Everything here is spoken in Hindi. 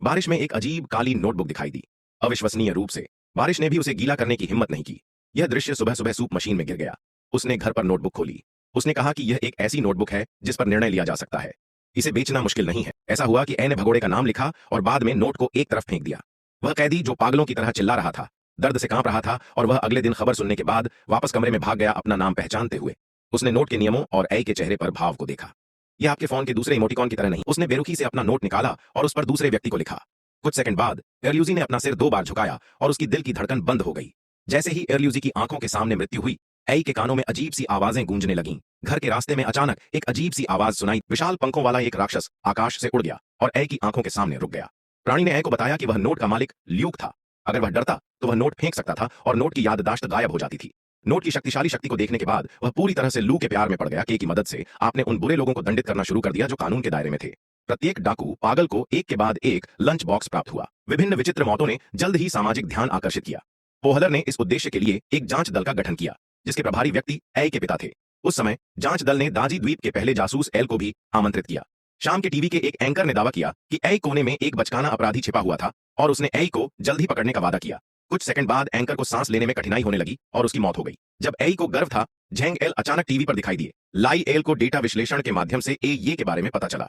बारिश में एक अजीब काली नोटबुक दिखाई दी। अविश्वसनीय रूप से बारिश ने भी उसे गीला करने की हिम्मत नहीं की। यह दृश्य सुबह सुबह सूप मशीन में गिर गया। उसने घर पर नोटबुक खोली। उसने कहा कि यह एक ऐसी नोटबुक है जिस पर निर्णय लिया जा सकता है। इसे बेचना मुश्किल नहीं है। ऐसा हुआ कि ए ने भगोड़े का नाम लिखा और बाद में नोट को एक तरफ फेंक दिया। वह कैदी जो पागलों की तरह चिल्ला रहा था, दर्द से कांप रहा था, और वह अगले दिन खबर सुनने के बाद वापस कमरे में भाग गया, अपना नाम पहचानते हुए। उसने नोट के नियमों और ए के चेहरे पर भाव को देखा। यह आपके फोन के दूसरे इमोटिकॉन की तरह नहीं। उसने बेरुखी से अपना नोट निकाला और उस पर दूसरे व्यक्ति को लिखा। कुछ सेकंड बाद एरल्यूजी ने अपना सिर 2 बार झुकाया और उसकी दिल की धड़कन बंद हो गई। जैसे ही एरल्यूजी की आंखों के सामने मृत्यु हुई, ए के कानों में अजीब सी आवाजें गूंजने लगीं। घर के रास्ते में अचानक एक अजीब सी आवाज सुनाई। विशाल पंखों वाला एक राक्षस आकाश से उड़ गया और ए की आंखों के सामने रुक गया। प्राणी ने ए को बताया कि वह नोट का मालिक ल्यूक था। अगर वह डरता तो वह नोट फेंक सकता था और नोट की याददाश्त गायब हो जाती थी। नोट की शक्तिशाली शक्ति को देखने के बाद वह पूरी तरह से लू के प्यार में पड़ गया। के की मदद से आपने उन बुरे लोगों को दंडित करना शुरू कर दिया जो कानून के दायरे में थे। प्रत्येक डाकू पागल को एक के बाद एक लंच बॉक्स प्राप्त हुआ। विभिन्न विचित्र मौतों ने जल्द ही सामाजिक ध्यान आकर्षित किया। पोहलर ने इस उद्देश्य के लिए एक जांच दल का गठन किया, जिसके प्रभारी व्यक्ति ए के पिता थे। उस समय जांच दल ने दाजी द्वीप के पहले जासूस एल को भी आमंत्रित किया। शाम के टीवी के एक एंकर ने दावा किया कि ए कोने में एक बचकाना अपराधी छिपा हुआ था और उसने ए को जल्द ही पकड़ने का वादा किया। कुछ सेकंड बाद एंकर को सांस लेने में कठिनाई होने लगी और उसकी मौत हो गई। जब ए को गर्व था, झेंग एल अचानक टीवी पर दिखाई दिए। लाई एल को डेटा विश्लेषण के माध्यम से ए ये के बारे में पता चला।